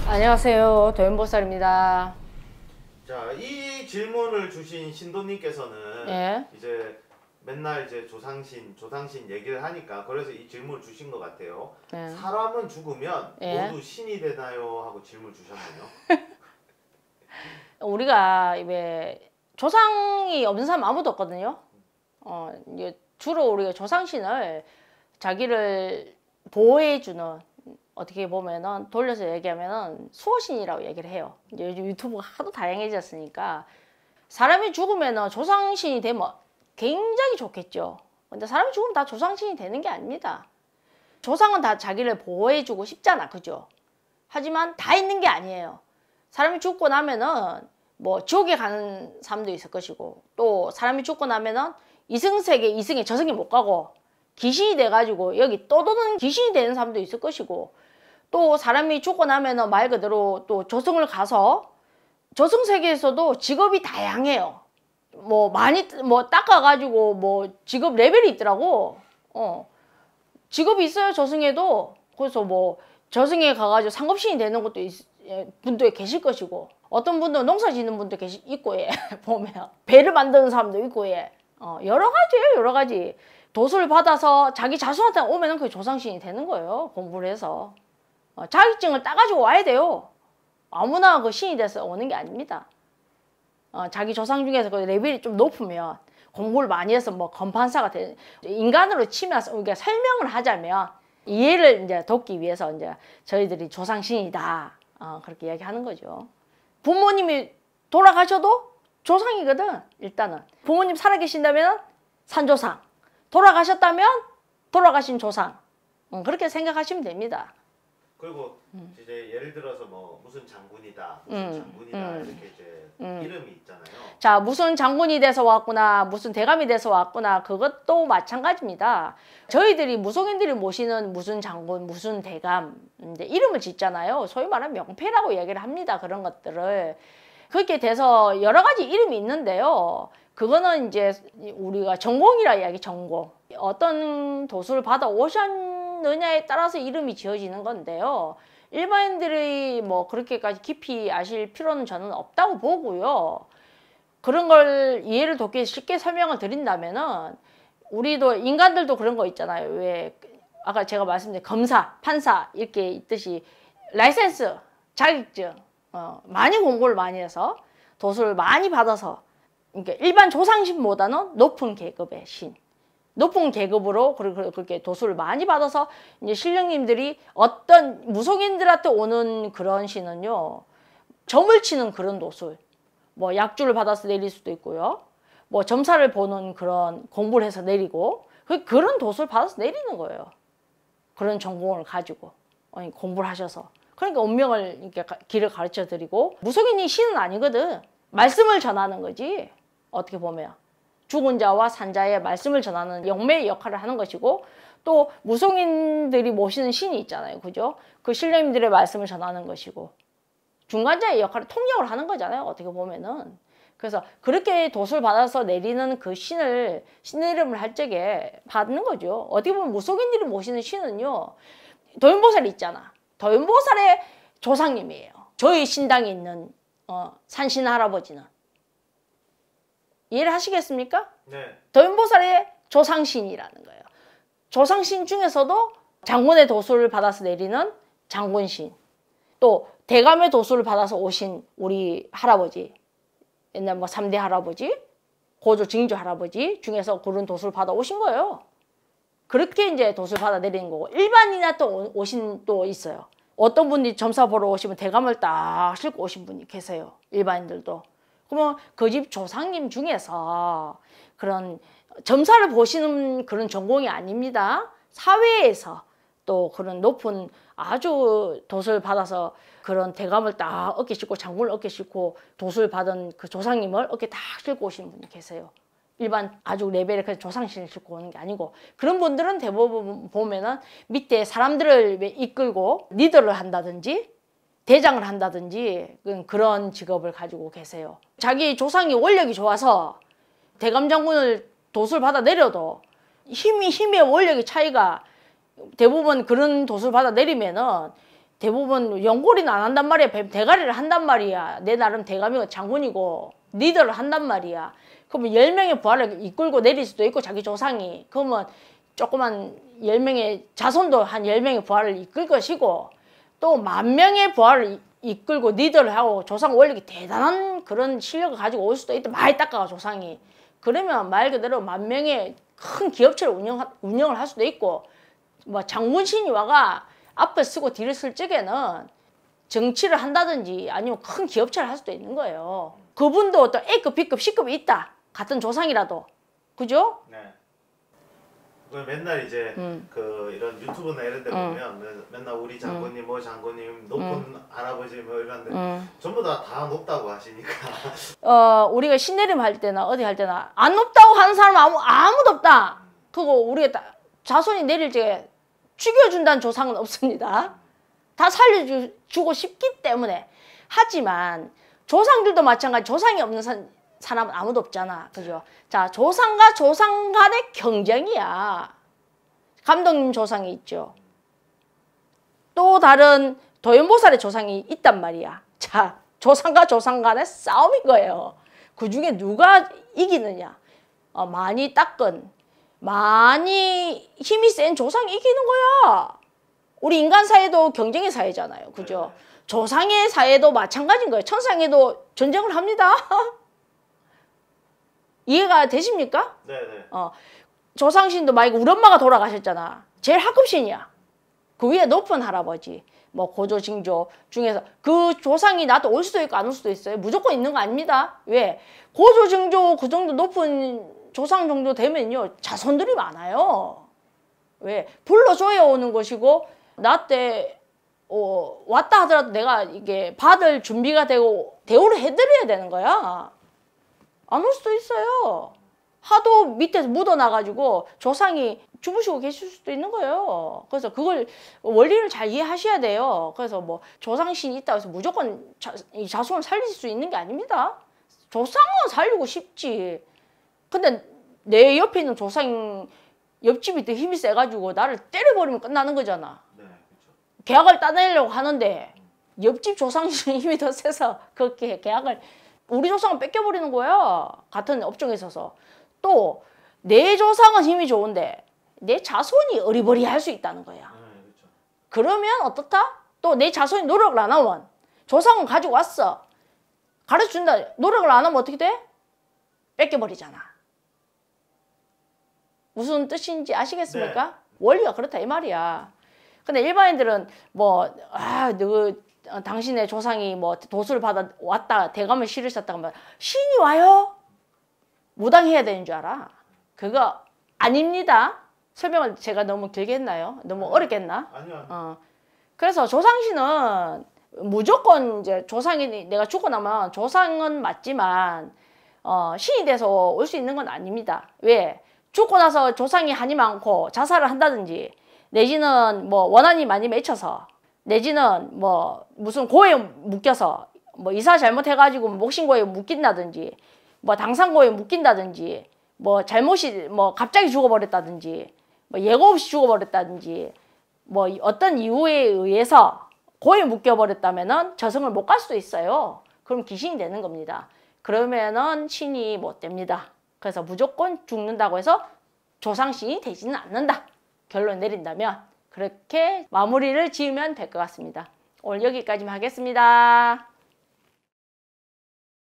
안녕하세요, 도연보살입니다. 자, 이 질문을 주신 신도님께서는 예. 이제 맨날 이제 조상신 얘기를 하니까 그래서 이 질문을 주신 것 같아요. 예. 사람은 죽으면 예. 모두 신이 되나요? 하고 질문 주셨네요. 우리가 왜 조상이 없는 사람 아무도 없거든요. 이제 주로 우리가 조상신을 자기를 보호해주는, 어떻게 보면은 돌려서 얘기하면은 수호신이라고 얘기를 해요. 이제 요즘 유튜브가 하도 다양해졌으니까 사람이 죽으면은 조상신이 되면 굉장히 좋겠죠. 근데 사람이 죽으면 다 조상신이 되는 게 아닙니다. 조상은 다 자기를 보호해주고 싶잖아, 그죠? 하지만 다 있는 게 아니에요. 사람이 죽고 나면은 뭐 지옥에 가는 사람도 있을 것이고, 또 사람이 죽고 나면은 이승세계, 이승에 저승에 못 가고 귀신이 돼가지고 여기 떠도는 귀신이 되는 사람도 있을 것이고, 또 사람이 죽고 나면은 말 그대로 또 저승을 가서 저승 세계에서도 직업이 다양해요. 뭐 많이 뭐 닦아가지고 뭐 직업 레벨이 있더라고. 직업이 있어요, 저승에도. 그래서 뭐 저승에 가가지고 상급신이 되는 것도 분도 계실 것이고, 어떤 분도 농사 짓는 분도 있고, 예. 보면 배를 만드는 사람도 있고, 예. 여러 가지예요, 여러 가지. 도수를 받아서 자기 자손한테 오면은 그게 조상신이 되는 거예요, 공부를 해서. 자격증을 따가지고 와야 돼요. 아무나 그 신이 돼서 오는 게 아닙니다. 자기 조상 중에서 그 레벨이 좀 높으면, 공부를 많이 해서 뭐 검판사가 되, 인간으로 치면 우리가 설명을 하자면 이해를 이제 돕기 위해서 이제 저희들이 조상신이다, 그렇게 이야기하는 거죠. 부모님이 돌아가셔도 조상이거든. 일단은 부모님 살아계신다면 산조상, 돌아가셨다면 돌아가신 조상, 그렇게 생각하시면 됩니다. 그리고 이제 예를 들어서 뭐 무슨 장군이다, 무슨 장군이다 이렇게 이제 이름이 있잖아요. 자, 무슨 장군이 돼서 왔구나, 무슨 대감이 돼서 왔구나, 그것도 마찬가지입니다. 저희들이 무속인들이 모시는 무슨 장군, 무슨 대감, 이제 이름을 짓잖아요. 소위 말하면 명패라고 얘기를 합니다. 그런 것들을. 그렇게 돼서 여러 가지 이름이 있는데요. 그거는 이제 우리가 전공이라 이야기, 전공. 어떤 도수를 받아 오셨느냐에 따라서 이름이 지어지는 건데요. 일반인들이 뭐 그렇게까지 깊이 아실 필요는 저는 없다고 보고요. 그런 걸 이해를 돕기 쉽게 설명을 드린다면은, 우리도 인간들도 그런 거 있잖아요. 왜 아까 제가 말씀드린 검사, 판사 이렇게 있듯이 라이센스, 자격증 많이 공부를 많이 해서 도수를 많이 받아서, 그러니까 일반 조상신보다는 높은 계급의 신, 높은 계급으로 그렇게 도수를 많이 받아서 이제 신령님들이 어떤 무속인들한테 오는 그런 신은요, 점을 치는 그런 도술, 뭐 약주를 받아서 내릴 수도 있고요, 뭐 점사를 보는 그런 공부를 해서 내리고, 그런 도수를 받아서 내리는 거예요. 그런 전공을 가지고 공부를 하셔서. 그러니까 운명을 이렇게 길을 가르쳐 드리고, 무속인이 신은 아니거든. 말씀을 전하는 거지. 어떻게 보면 죽은 자와 산 자의 말씀을 전하는 영매의 역할을 하는 것이고, 또 무속인들이 모시는 신이 있잖아요, 그죠? 그 신령님들의 말씀을 전하는 것이고, 중간자의 역할을 통역을 하는 거잖아요, 어떻게 보면은. 그래서 그렇게 도수를 받아서 내리는 그 신을, 신의 이름을 할 적에 받는 거죠. 어떻게 보면 무속인들이 모시는 신은요, 도연보살이 있잖아. 도연보살의 조상님이에요. 저희 신당에 있는 산신 할아버지는. 이해를 하시겠습니까? 네. 도연보살의 조상신이라는 거예요. 조상신 중에서도 장군의 도수를 받아서 내리는 장군신, 또 대감의 도수를 받아서 오신 우리 할아버지, 옛날 뭐 3대 할아버지, 고조 징조 할아버지 중에서 그런 도수를 받아 오신 거예요. 그렇게 이제 도수를 받아 내리는 거고, 일반이나 또 오신 또 있어요. 어떤 분이 점사 보러 오시면 대감을 딱 싣고 오신 분이 계세요, 일반인들도. 그러면 그 집 조상님 중에서 그런 점사를 보시는 그런 전공이 아닙니다. 사회에서 또 그런 높은 아주 도수를 받아서 그런 대감을 딱 어깨 싣고, 장군을 어깨 싣고 도수를 받은 그 조상님을 어깨 딱 싣고 오시는 분이 계세요. 일반 아주 레벨의 그 조상신을 싣고 오는 게 아니고, 그런 분들은 대부분 보면은 밑에 사람들을 이끌고 리더를 한다든지 대장을 한다든지 그런 직업을 가지고 계세요. 자기 조상이 원력이 좋아서 대감장군을 돛을 받아 내려도 힘의 원력의 차이가 대부분 그런 돛을 받아 내리면은 대부분 연골이는 안 한단 말이야. 대가리를 한단 말이야. 내 나름 대감이고 장군이고 리더를 한단 말이야. 그러면 10명의 부하를 이끌고 내릴 수도 있고 자기 조상이. 그러면 조그만 10명의 자손도 한 10명의 부하를 이끌 것이고 또 10,000명의 부하를 이끌고 리더를 하고 조상 원력이 대단한 그런 실력을 가지고 올 수도 있다. 많이 닦아가 조상이. 그러면 말 그대로 10,000명의 큰 기업체를 운영을 할 수도 있고 뭐 장군신이 와가 앞을 쓰고 뒤를 쓸 적에는 정치를 한다든지 아니면 큰 기업체를 할 수도 있는 거예요. 그분도 또 A급, B급, C급이 있다. 같은 조상이라도. 그죠? 네. 맨날 이제 그 이런 유튜브나 이런 데 보면 맨날 우리 장군님 뭐 장군님 높은 할아버지 뭐 이런데 전부 다 높다고 하시니까 우리가 신내림 할 때나 어디 할 때나 안 높다고 하는 사람은 아무도 없다. 그거 우리가 자손이 내릴 적에 죽여준다는 조상은 없습니다. 다 살려주고 싶기 때문에. 하지만 조상들도 마찬가지. 조상이 없는 사람은 아무도 없잖아. 그죠? 자, 조상과 조상 간의 경쟁이야. 감독님 조상이 있죠. 또 다른 도연보살의 조상이 있단 말이야. 자, 조상과 조상 간의 싸움인 거예요. 그 중에 누가 이기느냐. 많이 닦은, 많이 힘이 센 조상이 이기는 거야. 우리 인간 사회도 경쟁의 사회잖아요. 그죠? 조상의 사회도 마찬가지인 거예요. 천상에도 전쟁을 합니다. 이해가 되십니까? 네네. 조상신도 만약에 우리 엄마가 돌아가셨잖아. 제일 하급신이야. 그 위에 높은 할아버지, 뭐 고조, 징조 중에서 그 조상이 나한테 올 수도 있고 안 올 수도 있어요. 무조건 있는 거 아닙니다. 왜? 고조, 징조 그 정도 높은 조상 정도 되면요. 자손들이 많아요. 왜? 불러줘야 오는 것이고 나한테 왔다 하더라도 내가 이게 받을 준비가 되고 대우를 해드려야 되는 거야. 안 올 수도 있어요. 하도 밑에서 묻어나가지고 조상이 주무시고 계실 수도 있는 거예요. 그래서 그걸 원리를 잘 이해하셔야 돼요. 그래서 뭐 조상신이 있다고 해서 무조건 자손을 살릴 수 있는 게 아닙니다. 조상은 살리고 싶지. 근데 내 옆에 있는 조상 옆집이 더 힘이 세가지고 나를 때려버리면 끝나는 거잖아. 네, 그렇죠. 계약을 따내려고 하는데 옆집 조상신이 힘이 더 세서 그렇게 계약을 우리 조상은 뺏겨버리는 거야. 같은 업종에 있어서. 또 내 조상은 힘이 좋은데 내 자손이 어리버리할 수 있다는 거야. 그렇죠. 그러면 어떻다? 또 내 자손이 노력을 안 하면 조상은 가지고 왔어. 가르쳐준다. 노력을 안 하면 어떻게 돼? 뺏겨버리잖아. 무슨 뜻인지 아시겠습니까? 네. 원리가 그렇다 이 말이야. 근데 일반인들은 뭐 당신의 조상이 뭐 돛을 받아 왔다 대감을 실으셨다 하면 신이 와요? 무당해야 되는 줄 알아. 그거 아닙니다. 설명을 제가 너무 길게 했나요? 너무 어렵게 했나? 아니요. 그래서 조상신은 무조건 이제 조상이 내가 죽고 나면 조상은 맞지만 신이 돼서 올 수 있는 건 아닙니다. 왜? 죽고 나서 조상이 한이 많고 자살을 한다든지 내지는 뭐 원한이 많이 맺혀서 내지는 뭐 무슨 고에 묶여서 뭐 이사 잘못해가지고 목신고에 묶인다든지 뭐 당상고에 묶인다든지 뭐 잘못이 뭐 갑자기 죽어버렸다든지 뭐 예고 없이 죽어버렸다든지 뭐 어떤 이유에 의해서 고에 묶여버렸다면은 저승을 못 갈 수도 있어요. 그럼 귀신이 되는 겁니다. 그러면은 신이 못 됩니다. 그래서 무조건 죽는다고 해서 조상신이 되지는 않는다. 결론 내린다면 그렇게 마무리를 지으면 될 것 같습니다. 오늘 여기까지만 하겠습니다.